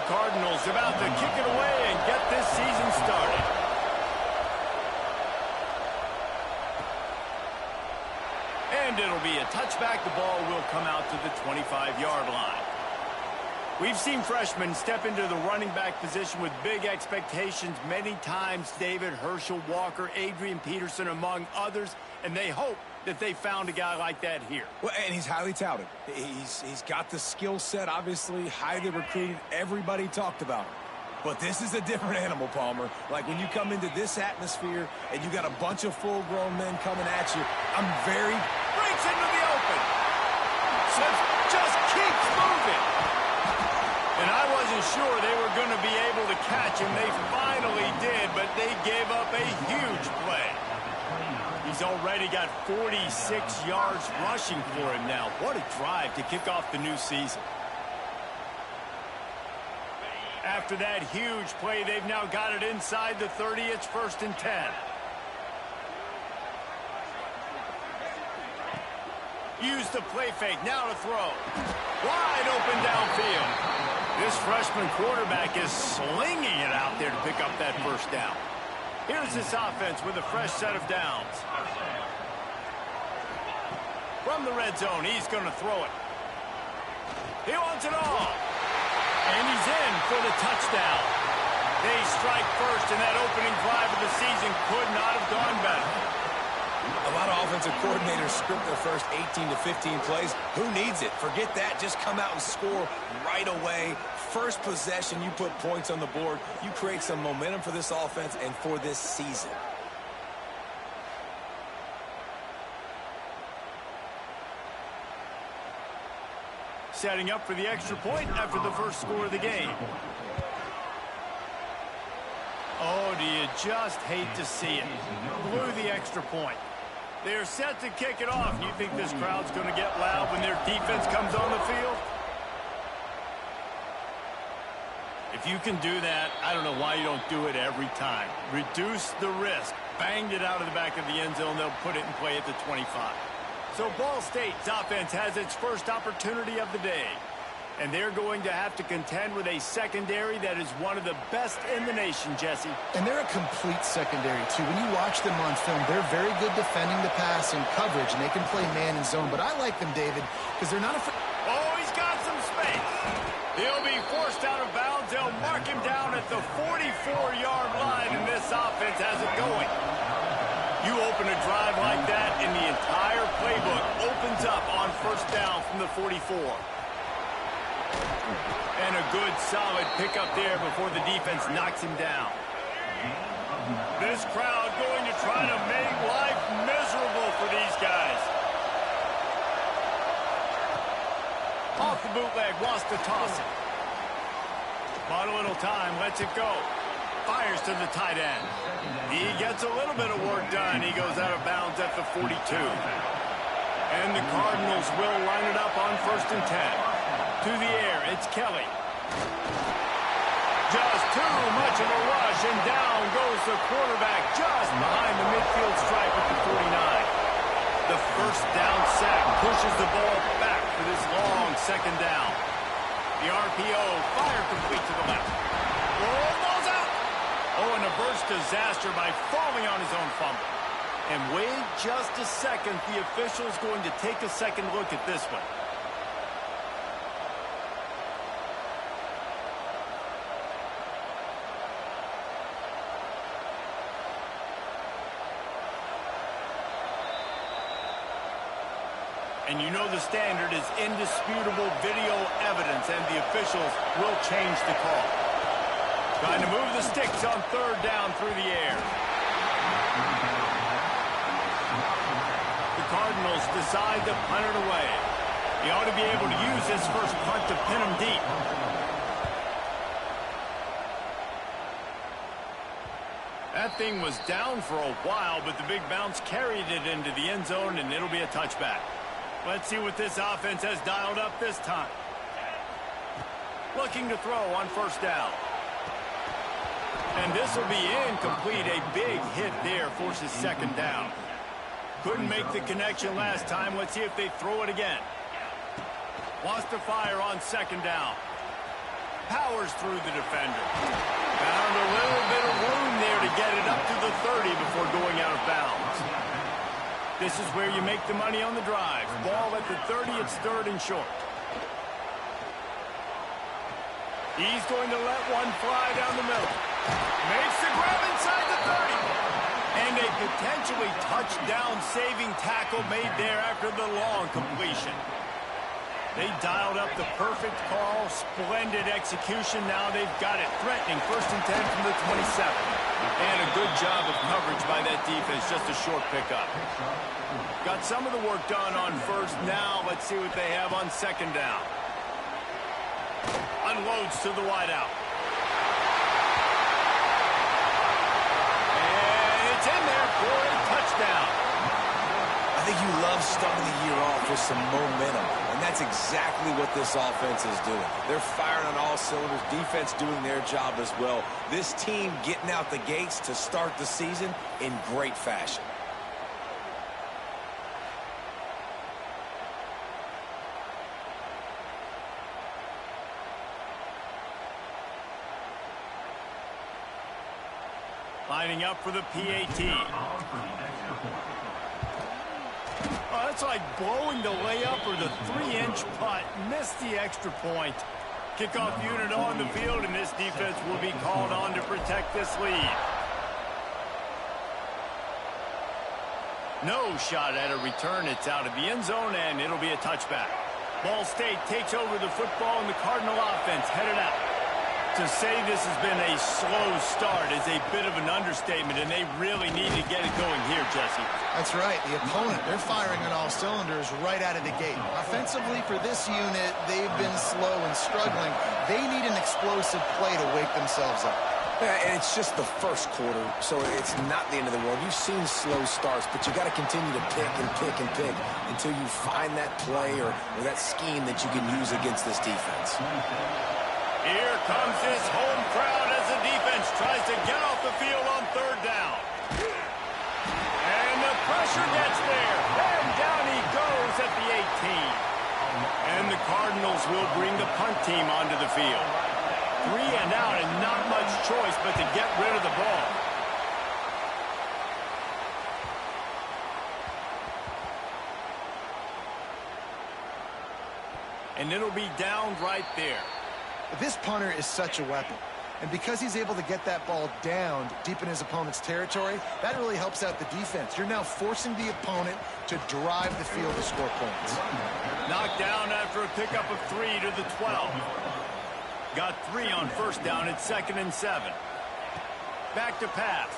Cardinals about to kick it away and get this season started. And it'll be a touchback. The ball will come out to the 25-yard line. We've seen freshmen step into the running back position with big expectations many times. David, Herschel, Walker, Adrian Peterson, among others, and they hope that they found a guy like that here. Well, and he's highly touted. He's got the skill set, obviously, highly recruited. Everybody talked about him. But this is a different animal, Palmer. Like when you come into this atmosphere and you got a bunch of full-grown men coming at you, I'm very... Breaks into the open. Just keeps moving. And I wasn't sure they were going to be able to catch him. They finally did, but they gave up a huge play. He's already got 46 yards rushing for him now. What a drive to kick off the new season. After that huge play, they've now got it inside the 30. It's 1st and 10. Use the play fake. Now to throw. Wide open downfield. This freshman quarterback is slinging it out there to pick up that first down. Here's this offense with a fresh set of downs. From the red zone, he's going to throw it. He wants it all. And he's in for the touchdown. They strike first, and that opening drive of the season could not have gone better. A lot of offensive coordinators script their first 18 to 15 plays. Who needs it? Forget that. Just come out and score right away. First possession, you put points on the board. You create some momentum for this offense and for this season. Setting up for the extra point after the first score of the game. Oh, do you just hate to see it? Blew the extra point. They're set to kick it off. You think this crowd's going to get loud when their defense comes on the field? If you can do that, I don't know why you don't do it every time. Reduce the risk. Banged it out of the back of the end zone. They'll put it in play at the 25. So Ball State's offense has its first opportunity of the day. And they're going to have to contend with a secondary that is one of the best in the nation, Jesse. And they're a complete secondary, too. When you watch them on film, they're very good defending the pass and coverage, and they can play man and zone. But I like them, David, because they're not afraid. Oh, he's got some space. He'll be forced out of bounds. They'll mark him down at the 44-yard line, and this offense has it going. You open a drive like that, and the entire playbook opens up on first down from the 44. And a good, solid pickup there before the defense knocks him down. This crowd going to try to make life miserable for these guys. Off the bootleg, wants to toss it. Bought a little time, lets it go. Fires to the tight end. He gets a little bit of work done. He goes out of bounds at the 42. And the Cardinals will line it up on 1st and 10. To the air, it's Kelly. Just too much of a rush, and down goes the quarterback just behind the midfield stripe at the 49. The first down sack pushes the ball back for this long second down. The RPO, fire complete to the left. Oh, ball's out! Oh, and a burst disaster by falling on his own fumble. And wait just a second, the official's going to take a second look at this one. And you know the standard is indisputable video evidence, and the officials will change the call. Trying to move the sticks on 3rd down through the air. The Cardinals decide to punt it away. He ought to be able to use this first punt to pin him deep. That thing was down for a while, but the big bounce carried it into the end zone, and it'll be a touchback. Let's see what this offense has dialed up this time. Looking to throw on 1st down. And this will be incomplete. A big hit there forces 2nd down. Couldn't make the connection last time. Let's see if they throw it again. Wants to fire on 2nd down. powers through the defender. Found a little bit of room there to get it up to the 30 before going out of bounds. This is where you make the money on the drive. Ball at the 30, it's 3rd and short. He's going to let one fly down the middle. Makes the grab inside the 30. And a potentially touchdown-saving tackle made there after the long completion. They dialed up the perfect call, splendid execution. Now they've got it threatening 1st and 10 from the 27. And a good job of coverage by that defense, just a short pickup. Got some of the work done on 1st. Now let's see what they have on 2nd down. Unloads to the wideout. And it's in there for a touchdown. I think you love starting the year off with some momentum, and that's exactly what this offense is doing. They're firing on all cylinders, defense doing their job as well. This team getting out the gates to start the season in great fashion. Lining up for the PAT. Oh, that's like blowing the layup or the 3-inch putt. Missed the extra point. Kickoff unit on the field, and this defense will be called on to protect this lead. No shot at a return. It's out of the end zone, and it'll be a touchback. Ball State takes over the football, and the Cardinal offense headed out. To say this has been a slow start is a bit of an understatement, and they really need to get it going here, Jesse. That's right. The opponent, they're firing on all cylinders right out of the gate. Offensively, for this unit, they've been slow and struggling. They need an explosive play to wake themselves up. Yeah, and it's just the first quarter, so it's not the end of the world. You've seen slow starts, but you got to continue to pick and pick and pick until you find that play or that scheme that you can use against this defense. Here comes this home crowd as the defense tries to get off the field on 3rd down. And the pressure gets there. And down he goes at the 18. And the Cardinals will bring the punt team onto the field. 3 and out and not much choice but to get rid of the ball. And it'll be down right there. This punter is such a weapon. And because he's able to get that ball down deep in his opponent's territory, that really helps out the defense. You're now forcing the opponent to drive the field to score points. Knocked down after a pickup of 3 to the 12. Got 3 on 1st down at 2nd and 7. Back to pass.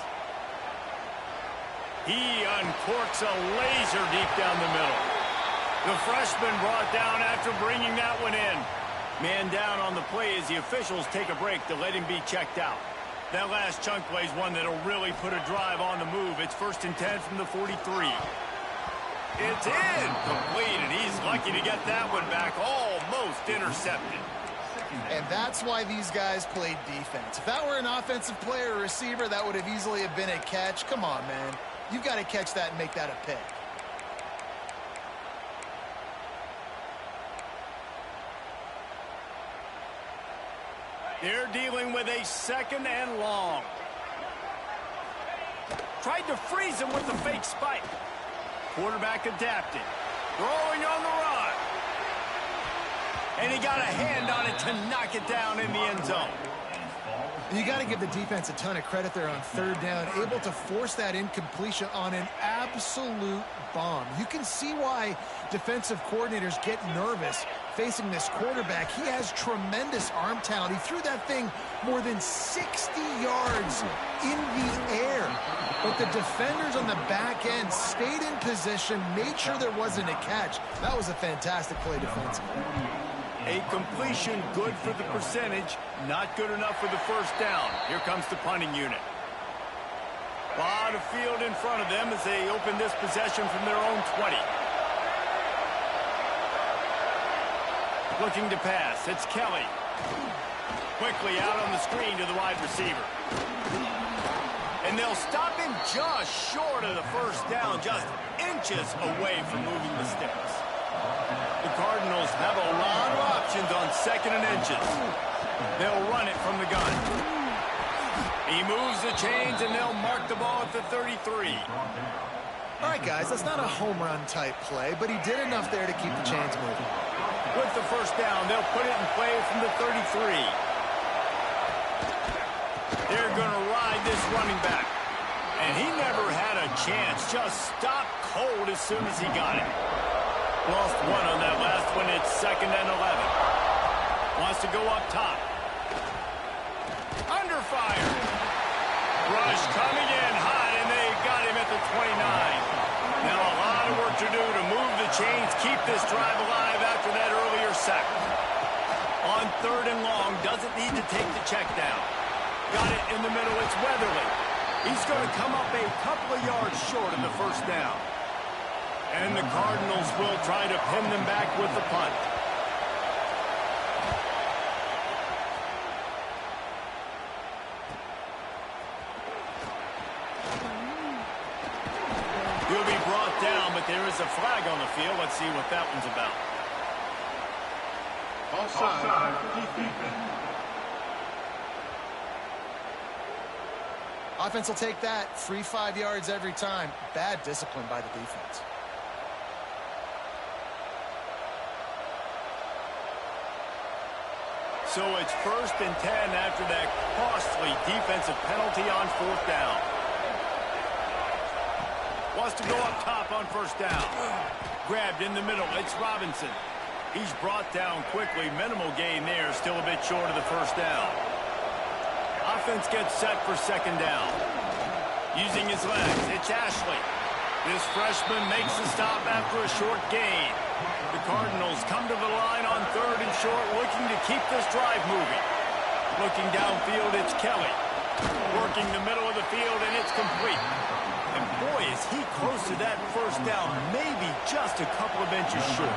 He uncorks a laser deep down the middle. The freshman brought down after bringing that one in. Man down on the play as the officials take a break to let him be checked out. That last chunk play is one that'll really put a drive on the move. It's 1st and 10 from the 43. It's in. Complete, and he's lucky to get that one back. Almost intercepted. And that's why these guys played defense. If that were an offensive player or receiver, that would have easily have been a catch. Come on, man. You've got to catch that and make that a pick. They're dealing with a 2nd and long. Tried to freeze him with the fake spike. Quarterback adapted. Throwing on the run. And he got a hand on it to knock it down in the end zone. You got to give the defense a ton of credit there on 3rd down, able to force that incompletion on an absolute bomb. You can see why defensive coordinators get nervous facing this quarterback. He has tremendous arm talent. He threw that thing more than 60 yards in the air. But the defenders on the back end stayed in position, made sure there wasn't a catch. That was a fantastic play defensively. A completion good for the percentage, not good enough for the 1st down. Here comes the punting unit. A lot of field in front of them as they open this possession from their own 20. Looking to pass, it's Kelly. Quickly out on the screen to the wide receiver. And they'll stop him just short of the 1st down, just inches away from moving the sticks. The Cardinals have a lot of options on 2nd and inches. They'll run it from the gun. He moves the chains, and they'll mark the ball at the 33. All right, guys, that's not a home run type play, but he did enough there to keep the chains moving. With the first down, they'll put it in play from the 33. They're going to ride this running back. And he never had a chance. Just stopped cold as soon as he got it. Lost one on that last one. It's 2nd and 11. Wants to go up top. Under fire. Rush coming in hot, and they got him at the 29. Now a lot of work to do to move the chains, keep this drive alive after that earlier sack. On 3rd and long, doesn't need to take the check down. Got it in the middle. It's Weatherly. He's going to come up a couple of yards short of the first down. And the Cardinals will try to pin them back with the punt. He'll be brought down, but there is a flag on the field. Let's see what that one's about. Offside. Defense. Offense will take that. Free 5 yards every time. Bad discipline by the defense. So it's 1st and 10 after that costly defensive penalty on 4th down. Wants to go up top on 1st down. Grabbed in the middle. It's Robinson. He's brought down quickly. Minimal gain there. Still a bit short of the 1st down. Offense gets set for 2nd down. Using his legs, it's Ashley. This freshman makes the stop after a short gain. The Cardinals come to the line on 3rd and short, looking to keep this drive moving. Looking downfield, it's Kelly. Working the middle of the field, and it's complete. And boy, is he close to that 1st down, maybe just a couple of inches short.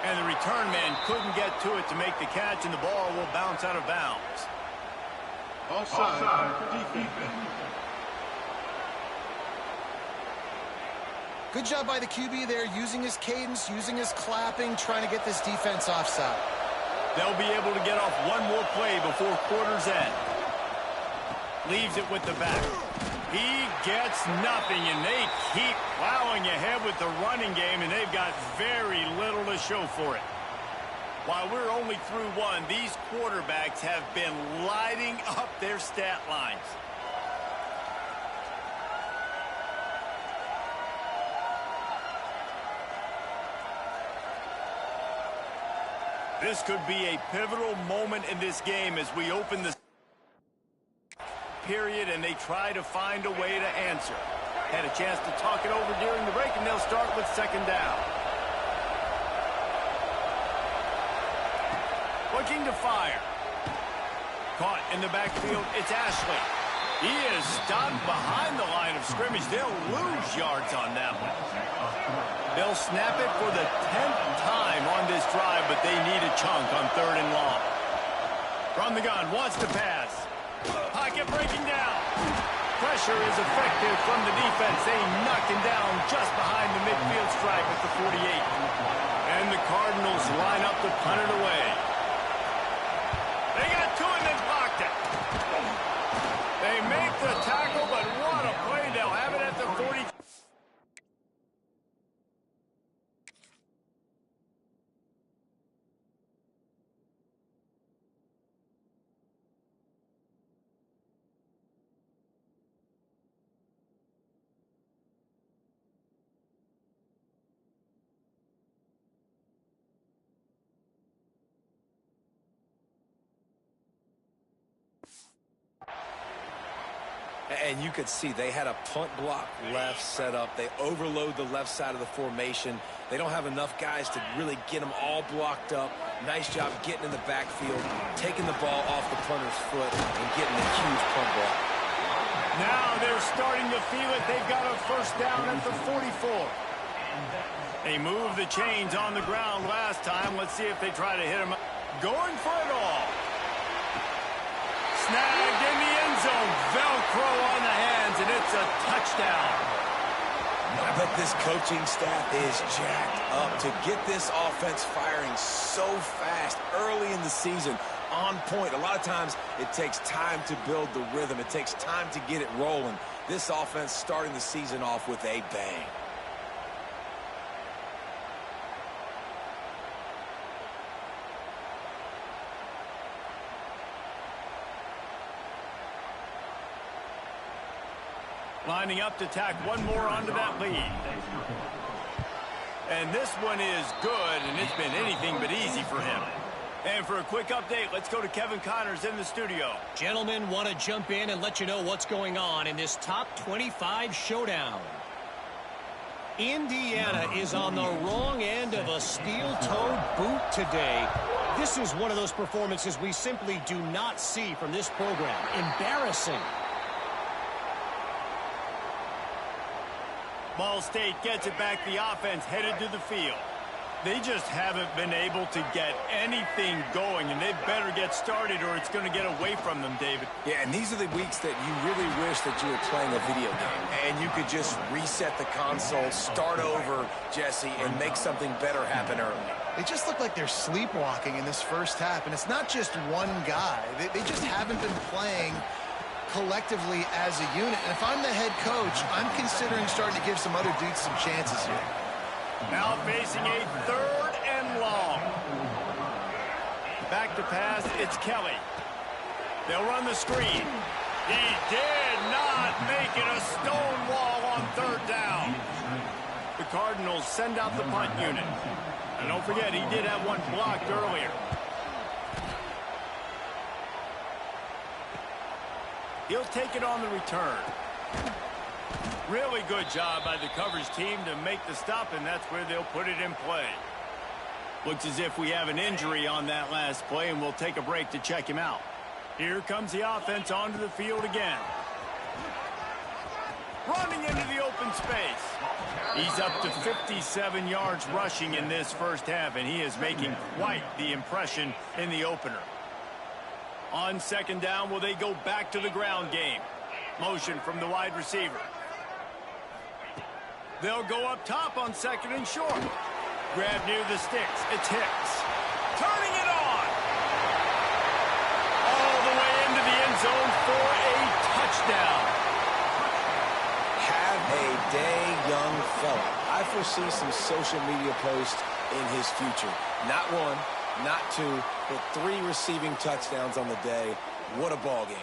And the return man couldn't get to it to make the catch, and the ball will bounce out of bounds. Offside. Defense. Good job by the QB there, using his cadence, using his clapping, trying to get this defense offside. They'll be able to get off one more play before quarter's end. Leaves it with the back. He gets nothing, and they keep plowing ahead with the running game, and they've got very little to show for it. While we're only through one, these quarterbacks have been lighting up their stat lines. This could be a pivotal moment in this game as we open the period and they try to find a way to answer. Had a chance to talk it over during the break, and they'll start with 2nd down. Looking to fire. Caught in the backfield, it's Ashley. He is stopped behind the line of scrimmage. They'll lose yards on that one. They'll snap it for the 10th time on this drive, but they need a chunk on 3rd and long. From the gun, wants to pass. Pocket breaking down. Pressure is effective from the defense. They knock him down just behind the midfield stripe at the 48. And the Cardinals line up to punt it away. They got to it and then blocked it. They make the tackle, but what a play. They'll have it at the 40. And you could see they had a punt block left set up. They overload the left side of the formation. They don't have enough guys to really get them all blocked up. Nice job getting in the backfield, taking the ball off the punter's foot, and getting a huge punt block. Now they're starting to feel it. They've got a 1st down at the 44. They moved the chains on the ground last time. Let's see if they try to hit him. Going for it all. Snagged in the end zone. Velcro on the hands, and it's a touchdown. I bet this coaching staff is jacked up to get this offense firing so fast early in the season. On point. A lot of times it takes time to build the rhythm. It takes time to get it rolling. This offense starting the season off with a bang. Lining up to tack one more onto that lead. And this one is good, and it's been anything but easy for him. And for a quick update, let's go to Kevin Connors in the studio. Gentlemen, want to jump in and let you know what's going on in this top 25 showdown. Indiana is on the wrong end of a steel-toed boot today. This is one of those performances we simply do not see from this program. Embarrassing. Ball State gets it back. The offense headed to the field. They just haven't been able to get anything going, and they better get started or it's going to get away from them, David. Yeah, and these are the weeks that you really wish that you were playing a video game and you could just reset the console, start over, Jesse, and make something better happen early. They just look like they're sleepwalking in this first half, and it's not just one guy. They just haven't been playing collectively as a unit. And if I'm the head coach, I'm considering starting to give some other dudes some chances here. Now facing a 3rd and long. Back to pass, it's Kelly. They'll run the screen. He did not make it a stone wall on 3rd down. The Cardinals send out the punt unit. And don't forget, he did have one blocked earlier. He'll take it on the return. Really good job by the coverage team to make the stop, and that's where they'll put it in play. Looks as if we have an injury on that last play, and we'll take a break to check him out. Here comes the offense onto the field again. Running into the open space. He's up to 57 yards rushing in this first half, and he is making quite the impression in the opener. On 2nd down, will they go back to the ground game? Motion from the wide receiver. They'll go up top on 2nd and short. Grab near the sticks. It's Hicks. Turning it on. All the way into the end zone for a touchdown. Have a day, young fella. I foresee some social media posts in his future. Not one, not two, but 3 receiving touchdowns on the day. What a ball game.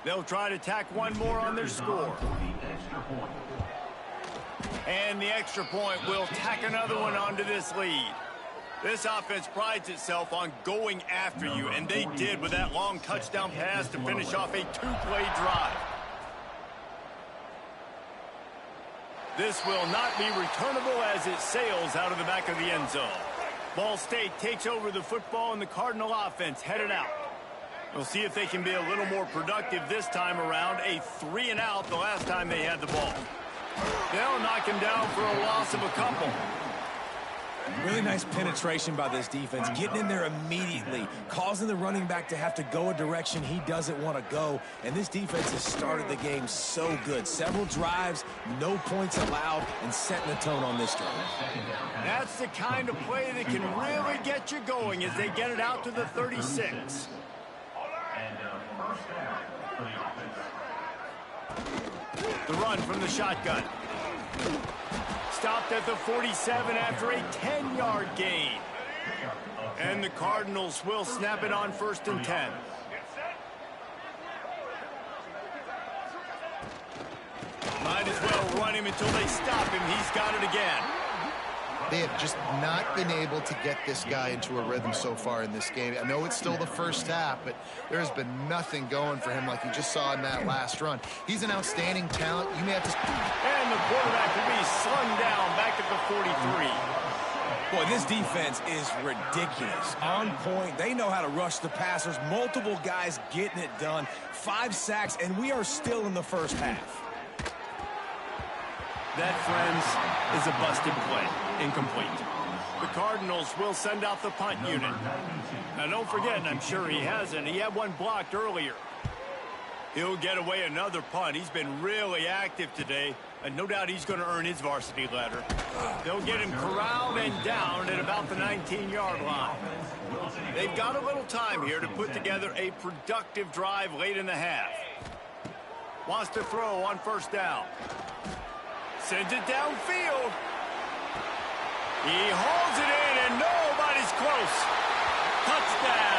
They'll try to tack one more on their score. And the extra point will tack another one onto this lead. This offense prides itself on going after you, and they did with that long touchdown pass to finish off a 2-play drive. This will not be returnable as it sails out of the back of the end zone. Ball State takes over the football, and the Cardinal offense headed out. We'll see if they can be a little more productive this time around. A 3-and-out the last time they had the ball. They'll knock him down for a loss of a couple. Really nice penetration by this defense, getting in there immediately, causing the running back to have to go a direction he doesn't want to go. And this defense has started the game so good. Several drives, no points allowed, and setting the tone on this drive. That's the kind of play that can really get you going as they get it out to the 36. The run from the shotgun. Stopped at the 47 after a 10-yard gain. And the Cardinals will snap it on 1st and 10. Might as well run him until they stop him. He's got it again. They have just not been able to get this guy into a rhythm so far in this game. I know it's still the first half, but there has been nothing going for him like you just saw in that last run. He's an outstanding talent. You may have to... And the quarterback will be slung down back at the 43. Boy, this defense is ridiculous. On point. They know how to rush the passers. Multiple guys getting it done. 5 sacks, and we are still in the first half. That, friends, is a busted play. Incomplete. The Cardinals will send out the punt unit. Now, don't forget, and I'm sure he hasn't, he had one blocked earlier. He'll get away another punt. He's been really active today, and no doubt he's going to earn his varsity letter. They'll get him corralled and down at about the 19-yard line. They've got a little time here to put together a productive drive late in the half. Wants to throw on first down. Sends it downfield. He holds it in, and nobody's close. Touchdown.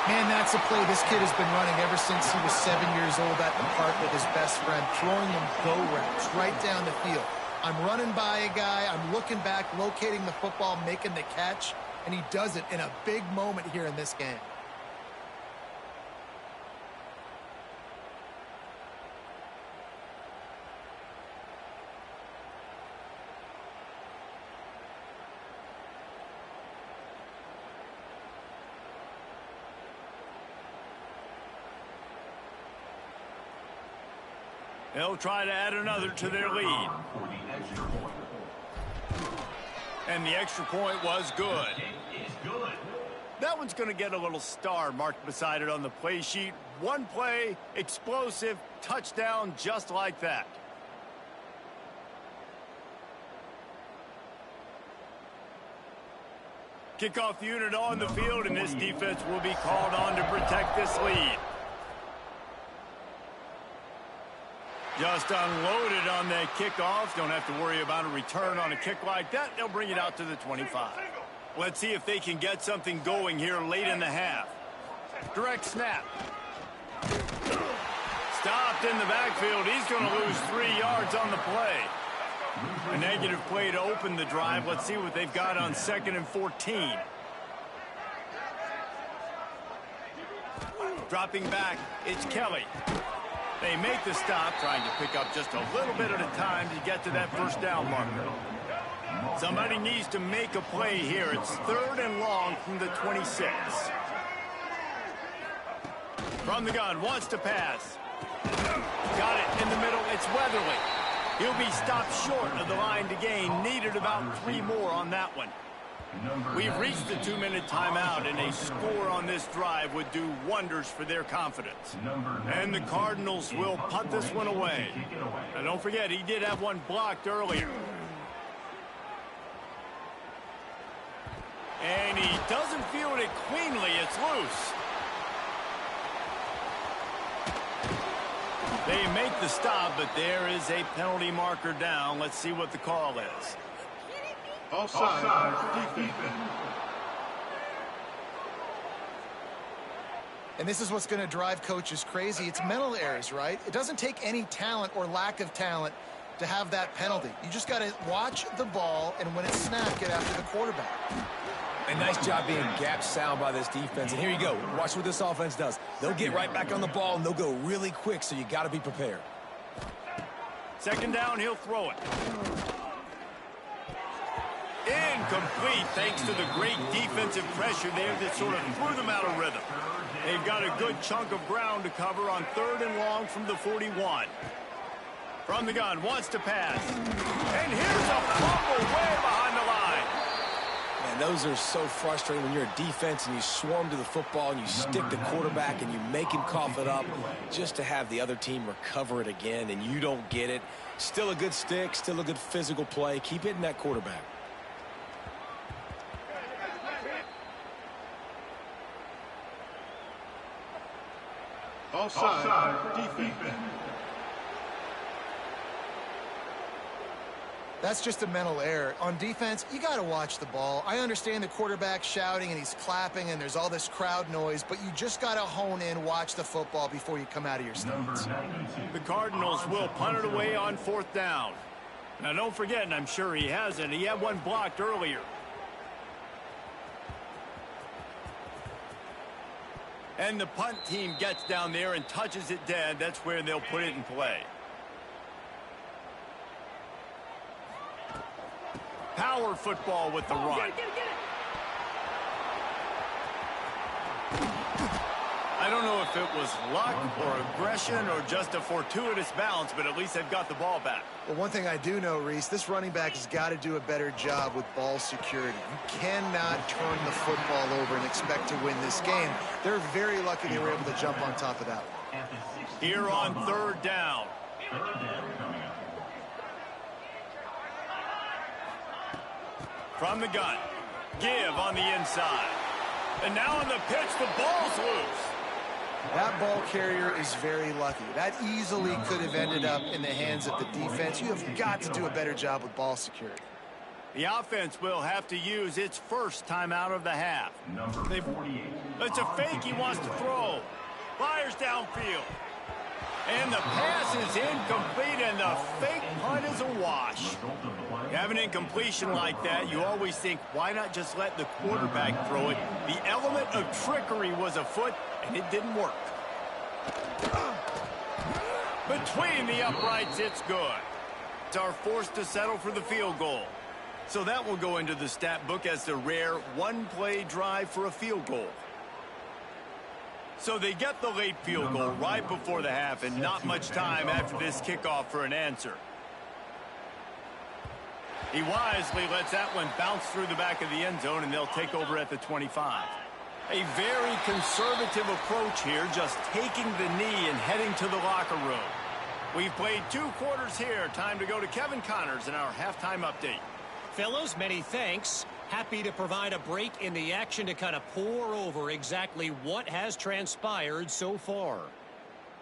Man, that's a play this kid has been running ever since he was 7 years old at the park with his best friend, throwing them go routes right down the field. I'm running by a guy, I'm looking back, locating the football, making the catch, and he does it in a big moment here in this game. They'll try to add another to their lead. And the extra point was good. That one's going to get a little star marked beside it on the play sheet. One play, explosive, touchdown, just like that. Kickoff unit on the field, and this defense will be called on to protect this lead. Just unloaded on that kickoff. Don't have to worry about a return on a kick like that. They'll bring it out to the 25. Let's see if they can get something going here late in the half. Direct snap. Stopped in the backfield. He's going to lose 3 yards on the play. A negative play to open the drive. Let's see what they've got on 2nd and 14. Dropping back, it's Kelly. They make the stop, trying to pick up just a little bit at a time to get to that first down marker. Somebody needs to make a play here. It's 3rd and long from the 26. From the gun, wants to pass. Got it in the middle. It's Weatherly. He'll be stopped short of the line to gain. Needed about 3 more on that one. We've reached the 2-minute timeout, and a score on this drive would do wonders for their confidence. And the Cardinals will punt this one away. Now, don't forget, he did have one blocked earlier. And he doesn't field it cleanly. It's loose. They make the stop, but there is a penalty marker down. Let's see what the call is. Offside, defense. And this is what's going to drive coaches crazy. It's mental errors, right? It doesn't take any talent or lack of talent to have that penalty. You just got to watch the ball, and when it's snapped, get after the quarterback. A nice job being gap sound by this defense. And here you go. Watch what this offense does. They'll get right back on the ball, and they'll go really quick, so you got to be prepared. 2nd down, he'll throw it. Incomplete, thanks to the great defensive pressure there that sort of threw them out of rhythm. They've got a good chunk of ground to cover on 3rd and long from the 41. From the gun, wants to pass. And here's a fumble way behind the line. Man, those are so frustrating when you're a defense and you swarm to the football and you stick the quarterback and you make him cough it up just to have the other team recover it again, and you don't get it. Still a good stick, still a good physical play. Keep hitting that quarterback. Offside, defense. That's just a mental error. On defense, you got to watch the ball. I understand the quarterback shouting and he's clapping and there's all this crowd noise, but you just got to hone in, watch the football before you come out of your stance. The Cardinals will punt it away on 4th down. Now, don't forget, and I'm sure he hasn't, he had one blocked earlier. And the punt team gets down there and touches it dead. That's where they'll put it in play. Power football with the run. I don't know if it was luck or aggression or just a fortuitous bounce, but at least they've got the ball back. Well, one thing I do know, Reese, this running back has got to do a better job with ball security. You cannot turn the football over and expect to win this game. They're very lucky they were able to jump on top of that one. Here on third down. From the gun. Give on the inside. And now on the pitch, the ball's loose. That ball carrier is very lucky. That easily could have ended up in the hands of the defense. You have got to do a better job with ball security. The offense will have to use its first time out of the half. It's a fake he wants to throw. Fires downfield. And the pass is incomplete, and the fake punt is a wash. You have an incompletion like that, you always think, why not just let the quarterback throw it? The element of trickery was afoot, and it didn't work. Between the uprights, it's good. It's our forced to settle for the field goal. So that will go into the stat book as the rare one-play drive for a field goal. So they get the late field goal right before the half, and not much time after this kickoff for an answer. He wisely lets that one bounce through the back of the end zone, and they'll take over at the 25. A very conservative approach here, just taking the knee and heading to the locker room. We've played 2 quarters here. Time to go to Kevin Connors in our halftime update. Fellows, many thanks. Happy to provide a break in the action to kind of pour over exactly what has transpired so far.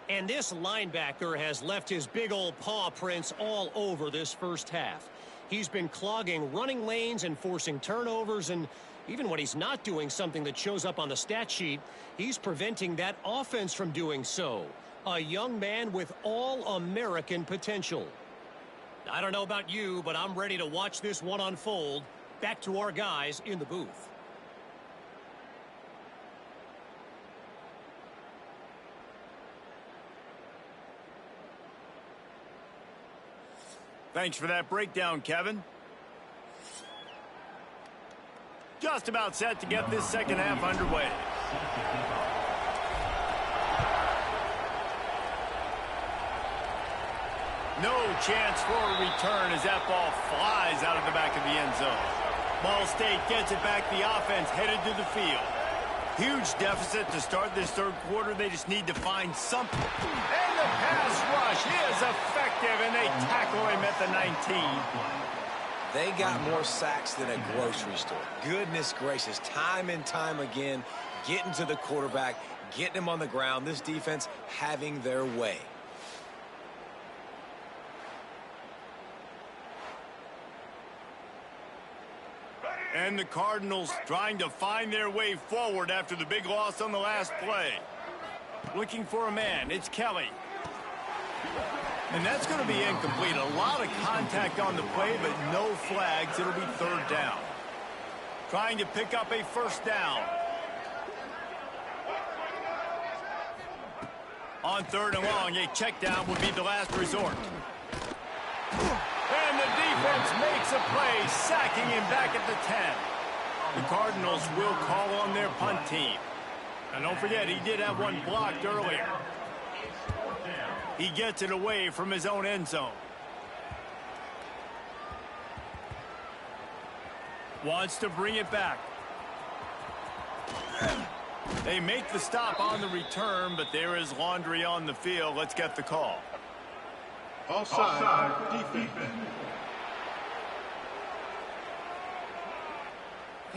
And this linebacker has left his big old paw prints all over this first half. He's been clogging running lanes and forcing turnovers, and even when he's not doing something that shows up on the stat sheet, he's preventing that offense from doing so. A young man with all-American potential. I don't know about you, but I'm ready to watch this one unfold. Back to our guys in the booth. Thanks for that breakdown, Kevin. Just about set to get this second half underway. No chance for a return as that ball flies out of the back of the end zone. Ball State gets it back. The offense headed to the field. Huge deficit to start this third quarter. They just need to find something. And the pass rush is effective, and they tackle him at the 19. They got more sacks than a grocery store. Goodness gracious, time and time again, getting to the quarterback, getting him on the ground. This defense having their way. And the Cardinals trying to find their way forward after the big loss on the last play. Looking for a man. It's Kelly. And that's going to be incomplete. A lot of contact on the play, but no flags. It'll be third down. Trying to pick up a first down. On third and long, a check down would be the last resort. And the defense makes a play, sacking him back at the 10. The Cardinals will call on their punt team. And don't forget, he did have one blocked earlier. He gets it away from his own end zone. Wants to bring it back. They make the stop on the return, but there is laundry on the field. Let's get the call. Offside, defense.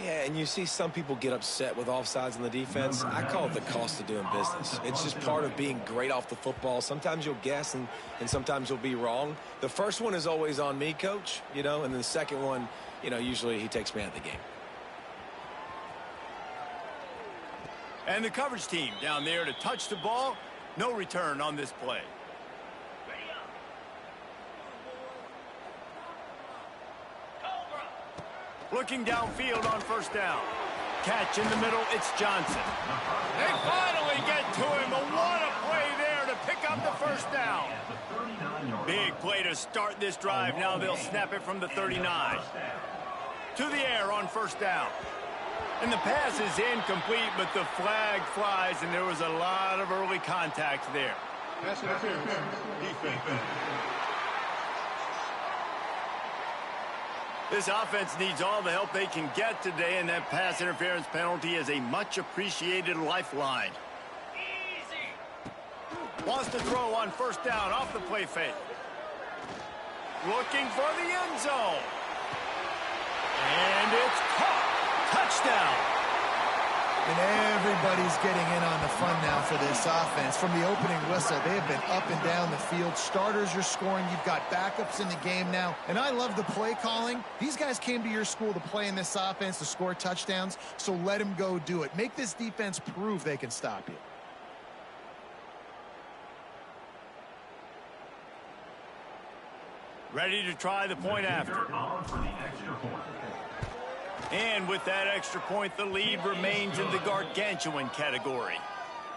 Yeah, and you see some people get upset with offsides on the defense. I call it the cost of doing business. It's just part of being great off the football. Sometimes you'll guess and sometimes you'll be wrong. The first one is always on me, coach, and then the second one, usually he takes me out of the game. And the coverage team down there to touch the ball. No return on this play. Looking downfield on first down. Catch in the middle, it's Johnson. They finally get to him, but what a play there to pick up the first down. Big play to start this drive. Now they'll snap it from the 39. to the air on first down. And the pass is incomplete, but the flag flies, and there was a lot of early contact there. Pass interference. Defense. This offense needs all the help they can get today, and that pass interference penalty is a much-appreciated lifeline. Wants to throw on first down off the play fake. Looking for the end zone. And it's caught. Touchdown. And everybody's getting in on the fun now for this offense. From the opening whistle, they have been up and down the field. Starters are scoring. You've got backups in the game now. And I love the play calling. These guys came to your school to play in this offense to score touchdowns, so let them go do it. Make this defense prove they can stop you. Ready to try the point after. And with that extra point, the lead remains in the gargantuan category.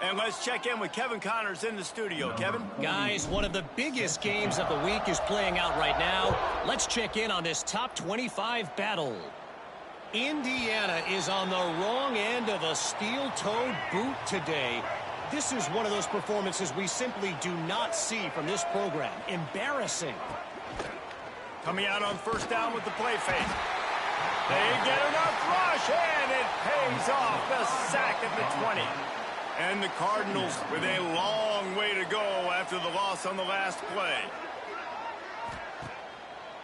And let's check in with Kevin Connors in the studio. Kevin? Guys, one of the biggest games of the week is playing out right now. Let's check in on this top 25 battle. Indiana is on the wrong end of a steel-toed boot today. This is one of those performances we simply do not see from this program. Embarrassing. Coming out on first down with the play fake. They get enough rush, and it pays off. The sack at the 20. And the Cardinals with a long way to go after the loss on the last play.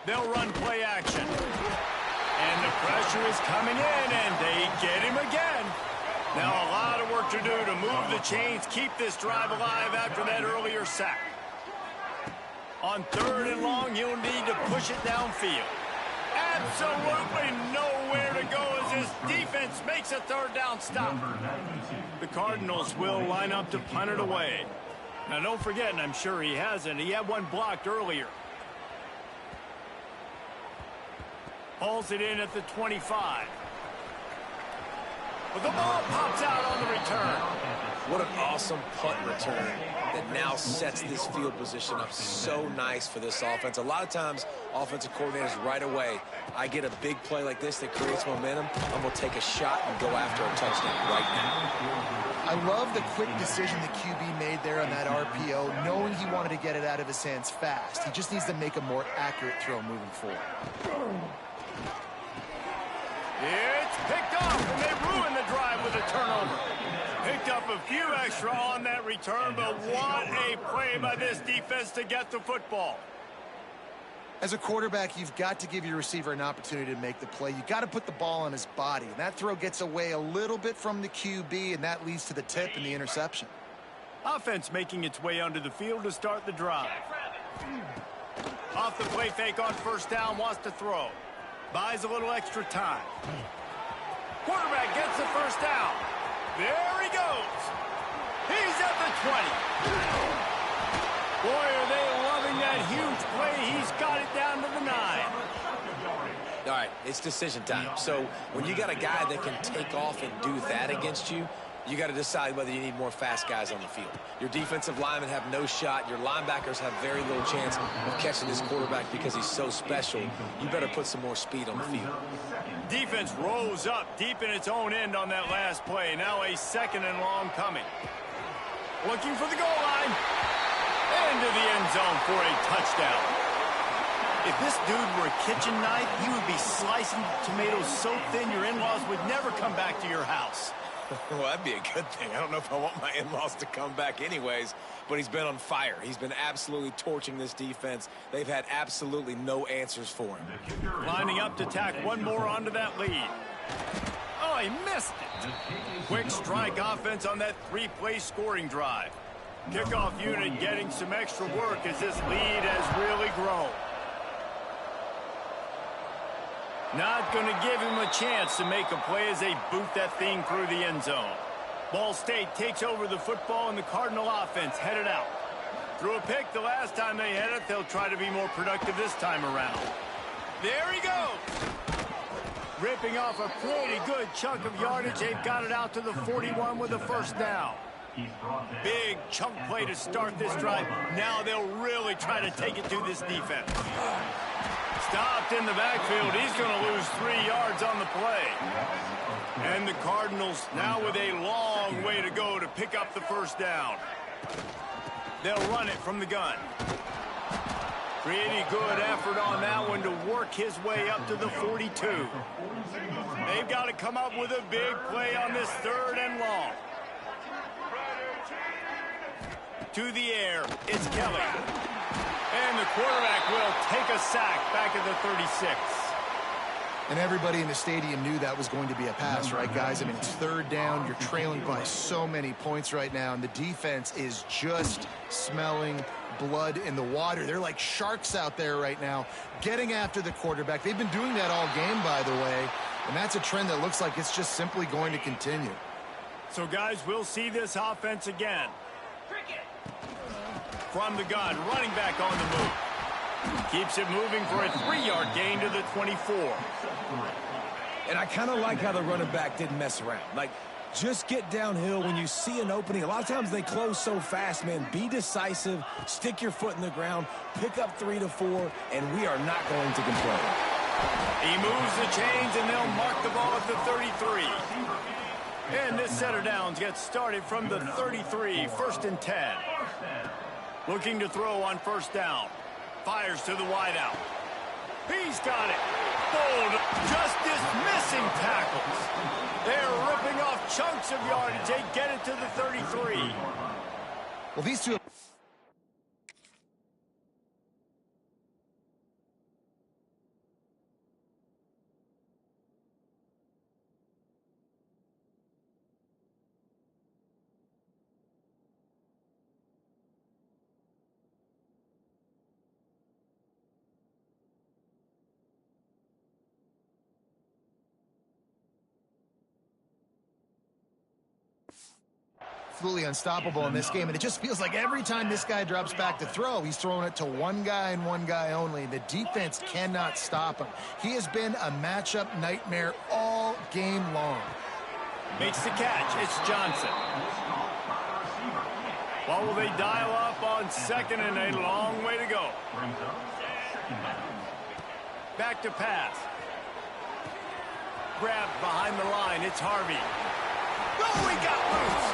They'll run play action. And the pressure is coming in, and they get him again. Now a lot of work to do to move the chains, keep this drive alive after that earlier sack. On third and long, you'll need to push it downfield. Absolutely nowhere to go as this defense makes a third down stop. The Cardinals will line up to punt it away. Now don't forget, and I'm sure he hasn't, he had one blocked earlier. Hauls it in at the 25. But the ball pops out on the return. What an awesome punt return that now sets this field position up so nice for this offense. A lot of times, offensive coordinators right away, I get a big play like this that creates momentum, I'm going to take a shot and go after a touchdown right now. I love the quick decision the QB made there on that RPO, knowing he wanted to get it out of his hands fast. He just needs to make a more accurate throw moving forward. It's picked off, and they ruin the drive with a turnover. Picked up a few extra on that return, but what a play by this defense to get the football. As a quarterback, you've got to give your receiver an opportunity to make the play. You've got to put the ball on his body. And that throw gets away a little bit from the QB, and that leads to the tip and the interception. Offense making its way onto the field to start the drive. Off the play fake on first down, wants to throw. Buys a little extra time. Quarterback gets the first down. There he goes. He's at the 20. Boy, are they loving that huge play. He's got it down to the 9. All right, it's decision time. So when you got a guy that can take off and do that against you, you got to decide whether you need more fast guys on the field. Your defensive linemen have no shot. Your linebackers have very little chance of catching this quarterback because he's so special. You better put some more speed on the field. Defense rose up deep in its own end on that last play. Now a second and long coming. Looking for the goal line. Into the end zone for a touchdown. If this dude were a kitchen knife, he would be slicing tomatoes so thin your in-laws would never come back to your house. Well, that'd be a good thing. I don't know if I want my in-laws to come back anyways, but he's been on fire. He's been absolutely torching this defense. They've had absolutely no answers for him. Lining up to tack one more onto that lead. Oh, he missed it. Quick strike offense on that three-play scoring drive. Kickoff unit getting some extra work as this lead has really grown. Not going to give him a chance to make a play as they boot that thing through the end zone. Ball State takes over the football, and the Cardinal offense headed out. Threw a pick the last time they had it. They'll try to be more productive this time around. There he goes. Ripping off a pretty good chunk of yardage. They've got it out to the 41 with a first down. Big chunk play to start this drive. Now they'll really try to take it to this defense. Stopped in the backfield. He's going to lose 3 yards yards on the play. And the Cardinals now with a long way to go to pick up the first down. They'll run it from the gun. Pretty good effort on that one to work his way up to the 42. They've got to come up with a big play on this 3rd and long. To the air, it's Kelly. And the quarterback will take a sack back at the 36. And everybody in the stadium knew that was going to be a pass, right, guys? I mean, it's 3rd down. You're trailing by so many points right now, and the defense is just smelling blood in the water. They're like sharks out there right now, getting after the quarterback. They've been doing that all game, by the way, and that's a trend that looks like it's just simply going to continue. So, guys, we'll see this offense again. From the gun, running back on the move. Keeps it moving for a 3-yard gain to the 24. And I kind of like how the running back didn't mess around. Like, just get downhill when you see an opening. A lot of times they close so fast, man. Be decisive, stick your foot in the ground, pick up 3 to 4, and we are not going to complain. He moves the chains, and they'll mark the ball at the 33. And this set of downs gets started from the 33, 1st and 10. Looking to throw on 1st down. Fires to the wideout. He's got it. Bold, just dismissing tackles. They're ripping off chunks of yardage. They get it to the 33. Well, these two... absolutely unstoppable in this game, and it just feels like every time this guy drops back to throw, he's throwing it to one guy and one guy only. The defense cannot stop him. He has been a matchup nightmare all game long. Makes the catch. It's Johnson. Well, will they dial up on 2nd and a long way to go? Back to pass. Grabbed behind the line. It's Harvey. Oh, he got loose.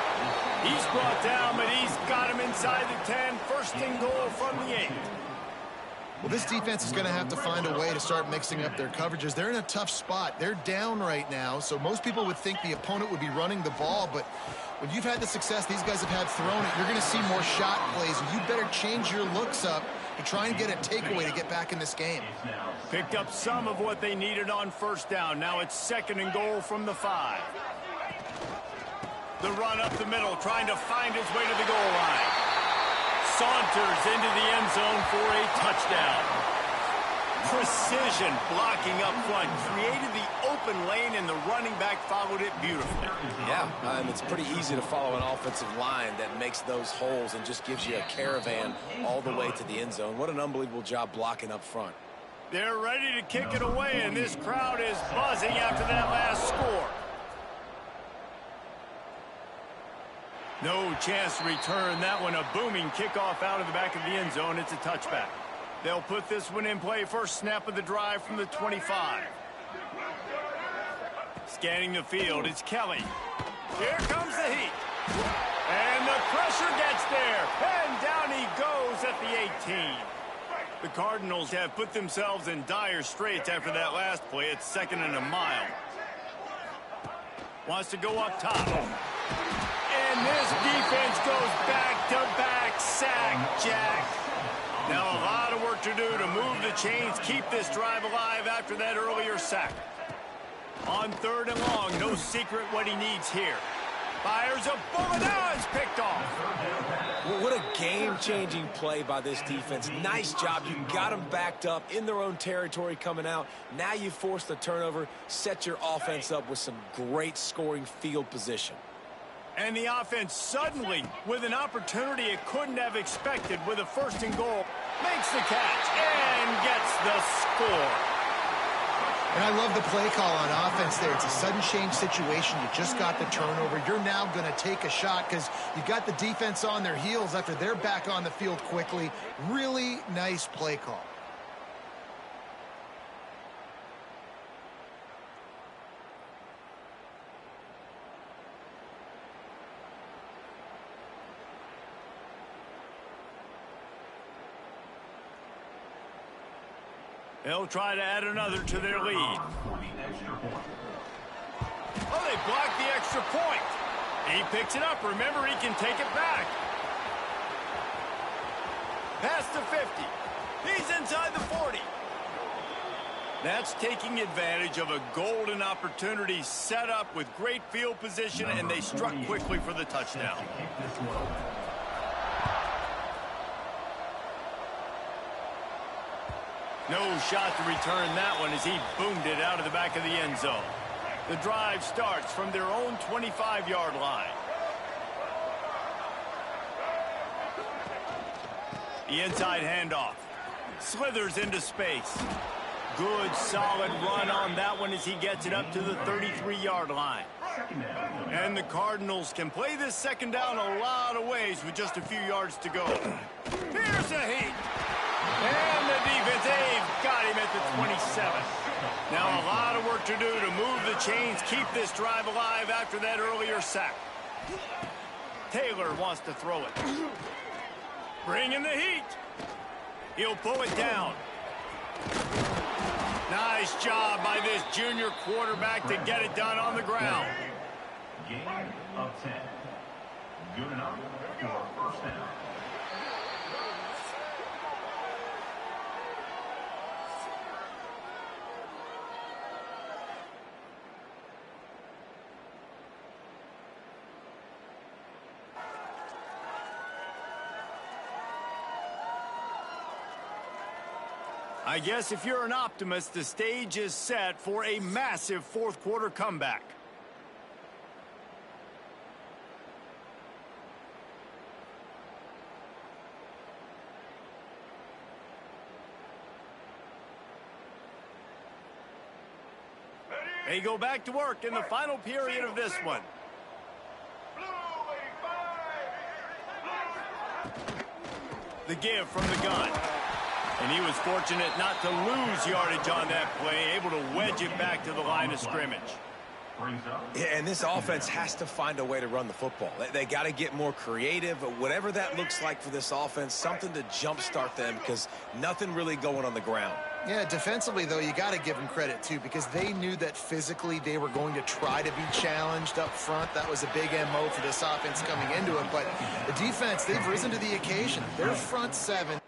He's brought down, but he's got him inside the 10. 1st and goal from the 8. Well, this defense is going to have to find a way to start mixing up their coverages. They're in a tough spot. They're down right now, so most people would think the opponent would be running the ball, but when you've had the success these guys have had throwing it, you're going to see more shot plays. You better change your looks up to try and get a takeaway to get back in this game. Picked up some of what they needed on 1st down. Now it's 2nd and goal from the 5. The run up the middle, trying to find his way to the goal line. Saunters into the end zone for a touchdown. Precision blocking up front. Created the open lane, and the running back followed it beautifully. Yeah, and it's pretty easy to follow an offensive line that makes those holes and just gives you a caravan all the way to the end zone. What an unbelievable job blocking up front. They're ready to kick it away, and this crowd is buzzing after that last score. No chance to return that one. A booming kickoff out of the back of the end zone. It's a touchback. They'll put this one in play. First snap of the drive from the 25. Scanning the field, it's Kelly. Here comes the heat. And the pressure gets there. And down he goes at the 18. The Cardinals have put themselves in dire straits after that last play. It's 2nd and a mile. Wants to go up top. And this defense goes back-to-back sack, Jack. Now a lot of work to do to move the chains, keep this drive alive after that earlier sack. On 3rd and long, no secret what he needs here. Fires a bullet. Now it's picked off. Well, what a game-changing play by this defense. Nice job. You got them backed up in their own territory coming out. Now you force the turnover, set your offense up with some great scoring field position. And the offense suddenly, with an opportunity it couldn't have expected, with a 1st and goal, makes the catch and gets the score. And I love the play call on offense there. It's a sudden change situation. You just got the turnover. You're now going to take a shot because you got the defense on their heels after they're back on the field quickly. Really nice play call. They'll try to add another to their lead. Oh, they blocked the extra point. He picks it up. Remember, he can take it back. Past the 50. He's inside the 40. That's taking advantage of a golden opportunity set up with great field position, and they struck quickly for the touchdown. No shot to return that one as he boomed it out of the back of the end zone. The drive starts from their own 25-yard line. The inside handoff. Slithers into space. Good, solid run on that one as he gets it up to the 33-yard line. And the Cardinals can play this second down a lot of ways with just a few yards to go. Here's a heat. And the defense, they've got him at the 27. Now a lot of work to do to move the chains, keep this drive alive after that earlier sack. Taylor wants to throw it. Bring in the heat. He'll pull it down. Nice job by this junior quarterback to get it done on the ground. Gain of 10. Good enough for first down. I guess if you're an optimist, the stage is set for a massive fourth-quarter comeback. They go back to work in the final period of this one. The give from the gun. And he was fortunate not to lose yardage on that play, able to wedge it back to the line of scrimmage. Yeah, and this offense has to find a way to run the football. They got to get more creative, whatever that looks like for this offense, something to jumpstart them because nothing really going on the ground. Yeah, defensively, though, you got to give them credit, too, because they knew that physically they were going to try to be challenged up front. That was a big MO for this offense coming into it. But the defense, they've risen to the occasion. Their front seven.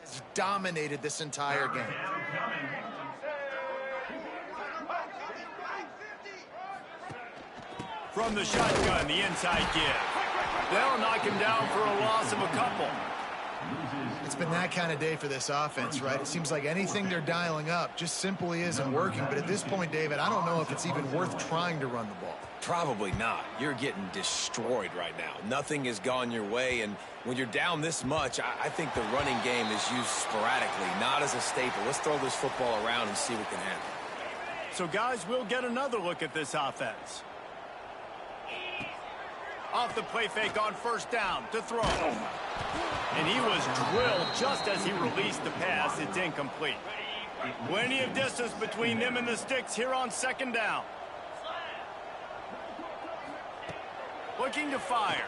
Has dominated this entire game. From the shotgun, the inside give. They'll knock him down for a loss of a couple. It's been that kind of day for this offense, right? It seems like anything they're dialing up just simply isn't working. But at this point, David, I don't know if it's even worth trying to run the ball. Probably not. You're getting destroyed right now. Nothing has gone your way, and when you're down this much, I think the running game is used sporadically, not as a staple. Let's throw this football around and see what can happen. So, guys, we'll get another look at this offense. Off the play fake on first down to throw. And he was drilled just as he released the pass. It's incomplete. Plenty of distance between them and the sticks here on second down. Looking to fire.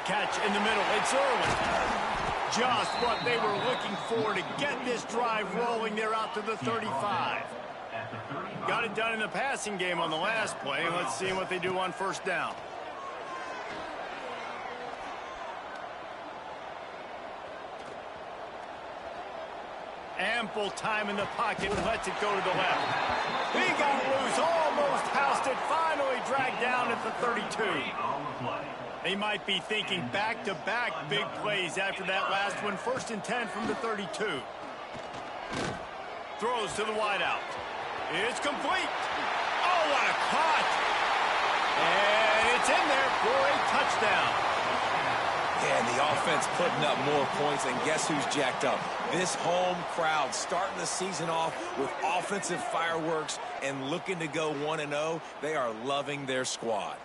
Catch in the middle. It's early. Just what they were looking for to get this drive rolling. They're out to the 35. Got it done in the passing game on the last play. Let's see what they do on first down. Ample time in the pocket and lets it go to the left. He got loose, almost housed it, finally dragged down at the 32. They might be thinking back-to-back big plays after that last one. 1st and 10 from the 32. Throws to the wideout. It's complete. Oh, what a cut. And it's in there for a touchdown. And the offense putting up more points, and guess who's jacked up? This home crowd starting the season off with offensive fireworks and looking to go 1-0. They are loving their squad.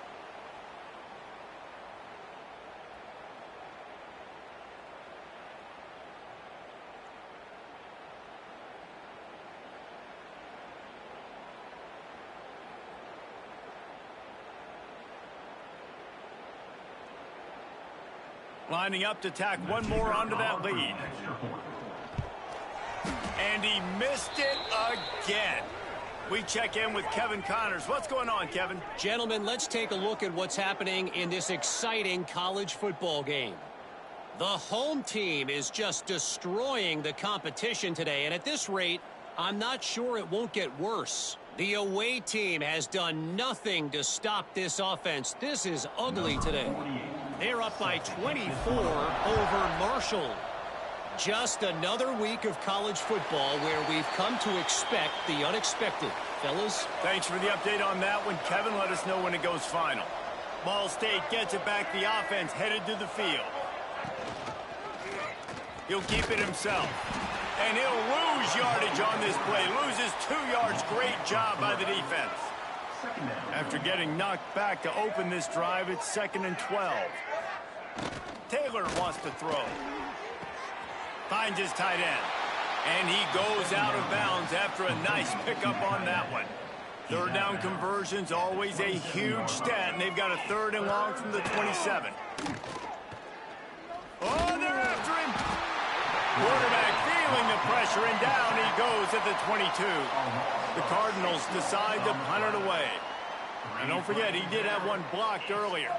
Lining up to tack one more onto that lead. And he missed it again. We check in with Kevin Connors. What's going on, Kevin? Gentlemen, let's take a look at what's happening in this exciting college football game. The home team is just destroying the competition today, and at this rate, I'm not sure it won't get worse. The away team has done nothing to stop this offense. This is ugly today. They're up by 24 over Marshall. Just another week of college football where we've come to expect the unexpected. Fellas? Thanks for the update on that one, Kevin. Let us know when it goes final. Ball State gets it back. The offense headed to the field. He'll keep it himself. And he'll lose yardage on this play. Loses 2 yards. Great job by the defense. After getting knocked back to open this drive, it's 2nd and 12. Taylor wants to throw. Finds his tight end. And he goes out of bounds after a nice pickup on that one. 3rd down conversion's always a huge stat, and they've got a 3rd and long from the 27. Oh, they're after him. Quarterback feeling the pressure, and down he goes at the 22. The Cardinals decide to punt it away. And don't forget, he did have one blocked earlier.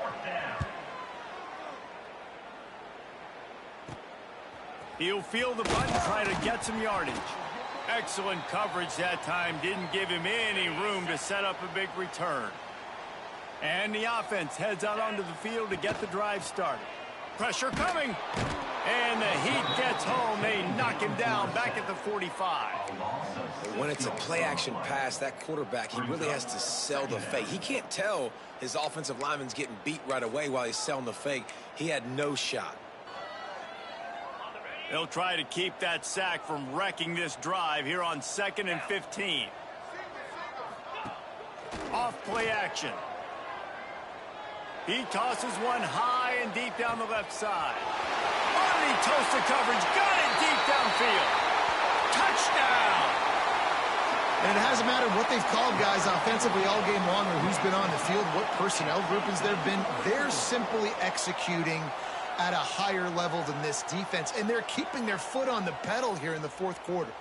He'll feel the punt and try to get some yardage. Excellent coverage that time. Didn't give him any room to set up a big return. And the offense heads out onto the field to get the drive started. Pressure coming. And the Heat gets home. They knock him down back at the 45. When it's a play-action pass, that quarterback, he really has to sell the fake. He can't tell his offensive lineman's getting beat right away while he's selling the fake. He had no shot. They'll try to keep that sack from wrecking this drive here on 2nd and 15. Off play action. He tosses one high and deep down the left side. Underneath toasted coverage. Got it deep downfield. Touchdown. And it hasn't mattered what they've called guys offensively all game long or who's been on the field, what personnel groupings there have been. They're simply executing at a higher level than this defense, and they're keeping their foot on the pedal here in the 4th quarter.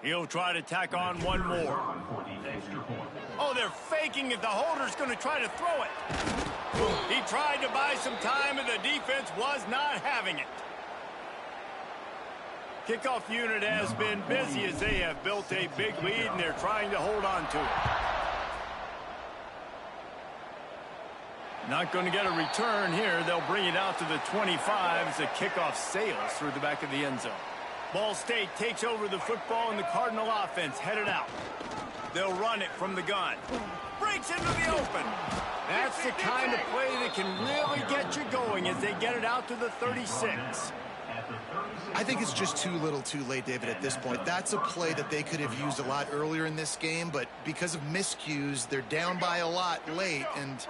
He'll try to tack on one more. Oh, they're faking it. The holder's going to try to throw it. He tried to buy some time, and the defense was not having it. Kickoff unit has been busy as they have built a big lead, and they're trying to hold on to it. Not going to get a return here. They'll bring it out to the 25 as the kickoff sails through the back of the end zone. Ball State takes over the football, and the Cardinal offense headed out. They'll run it from the gun. Breaks into the open. That's the kind of play that can really get you going as they get it out to the 36. I think it's just too little too late, David, at this point. That's a play that they could have used a lot earlier in this game, but because of miscues, they're down by a lot late, and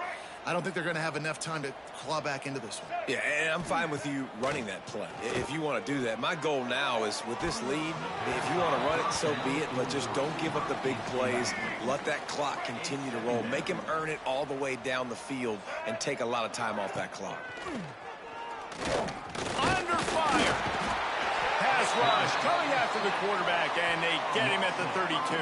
I don't think they're going to have enough time to claw back into this one. Yeah, and I'm fine with you running that play if you want to do that. My goal now is with this lead, if you want to run it, so be it, but just don't give up the big plays. Let that clock continue to roll. Make him earn it all the way down the field and take a lot of time off that clock. Under fire. Pass rush coming after the quarterback, and they get him at the 32.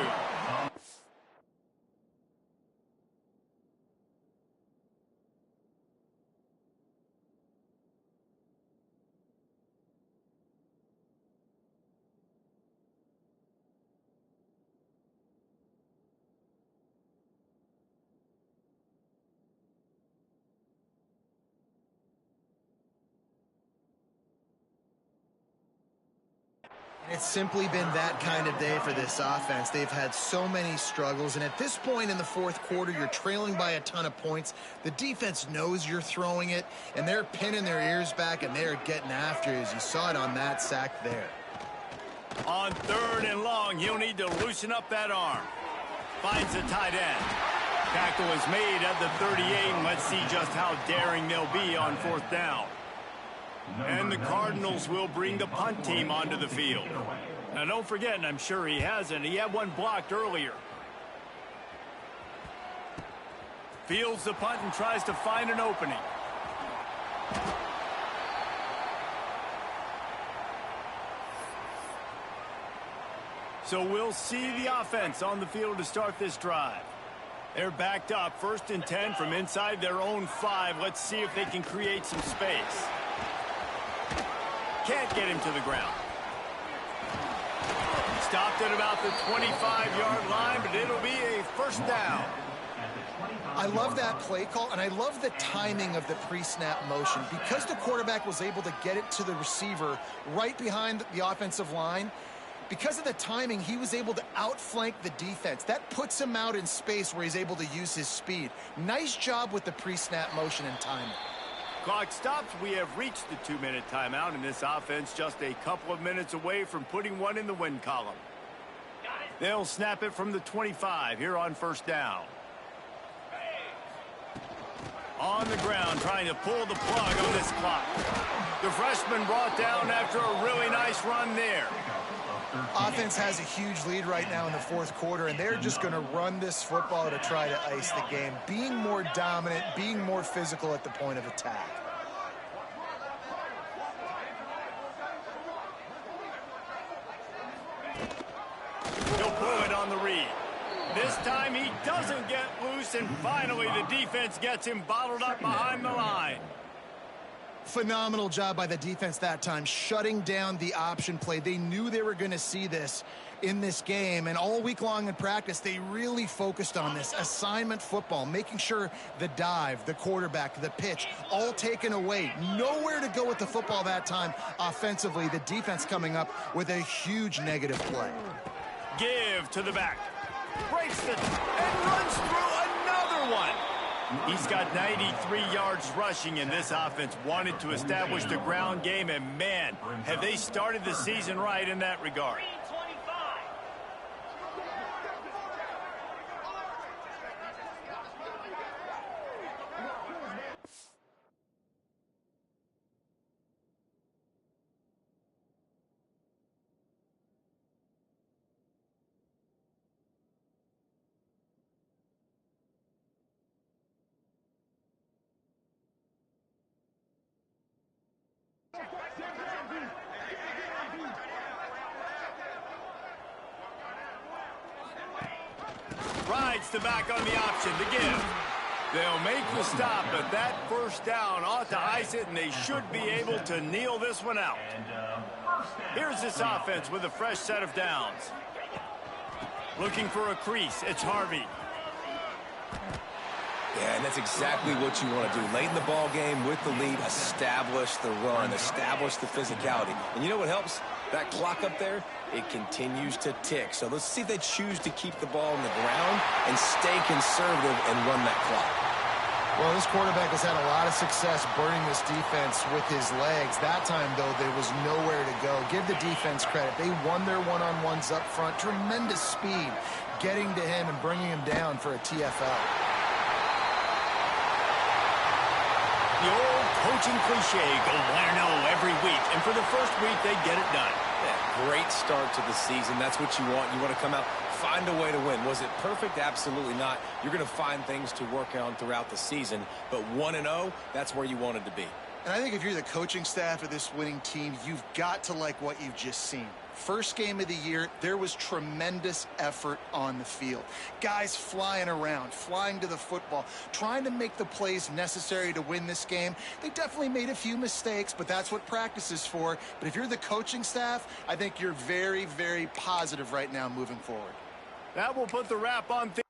It's simply been that kind of day for this offense. They've had so many struggles, and at this point in the fourth quarter, you're trailing by a ton of points. The defense knows you're throwing it, and they're pinning their ears back, and they're getting after it, as you saw it on that sack there. On 3rd and long, he'll need to loosen up that arm. Finds the tight end. Tackle is made at the 38, and let's see just how daring they'll be on 4th down. And the Cardinals will bring the punt team onto the field. Now, don't forget, and I'm sure he hasn't, he had one blocked earlier. Fields the punt and tries to find an opening. So we'll see the offense on the field to start this drive. They're backed up, 1st and 10 from inside their own 5. Let's see if they can create some space. Can't get him to the ground. Stopped at about the 25-yard line, but it'll be a 1st down. I love that play call, and I love the timing of the pre-snap motion. Because the quarterback was able to get it to the receiver right behind the offensive line, because of the timing, he was able to outflank the defense. That puts him out in space where he's able to use his speed. Nice job with the pre-snap motion and timing. Clock stops. We have reached the 2-minute timeout, and this offense just a couple of minutes away from putting one in the win column. They'll snap it from the 25 here on 1st down. On the ground, trying to pull the plug on this clock. The freshman brought down after a really nice run there. Offense has a huge lead right now in the 4th quarter, and they're just going to run this football to try to ice the game, being more dominant, being more physical at the point of attack. He'll pull it on the read. This time he doesn't get loose, and finally the defense gets him bottled up behind the line. Phenomenal job by the defense that time, shutting down the option play. They knew they were going to see this in this game, and all week long in practice, they really focused on this assignment football, making sure the dive, the quarterback, the pitch, all taken away. Nowhere to go with the football that time offensively. The defense coming up with a huge negative play. Give to the back. Breaks it and runs through another one. He's got 93 yards rushing, and this offense wanted to establish the ground game, and man, have they started the season right in that regard. Rides the back on the option to give. They'll make the stop, but that first down ought to ice it, and they should be able to kneel this one out. Here's this offense with a fresh set of downs. Looking for a crease. It's Harvey. Yeah, and that's exactly what you want to do. Late in the ball game with the lead, establish the run, establish the physicality. And you know what helps? That clock up there, it continues to tick. So let's see if they choose to keep the ball on the ground and stay conservative and run that clock. Well, this quarterback has had a lot of success burning this defense with his legs. That time, though, there was nowhere to go. Give the defense credit. They won their one-on-ones up front. Tremendous speed getting to him and bringing him down for a TFL. The old coaching cliche, go 1-0 every week. And for the first week, they get it done. Yeah, great start to the season. That's what you want. You want to come out, find a way to win. Was it perfect? Absolutely not. You're going to find things to work on throughout the season. But 1-0, that's where you wanted to be. And I think if you're the coaching staff of this winning team, you've got to like what you've just seen. First game of the year, there was tremendous effort on the field. Guys flying around, flying to the football, trying to make the plays necessary to win this game. They definitely made a few mistakes, but that's what practice is for. But if you're the coaching staff, I think you're very, very positive right now moving forward. That will put the wrap on things.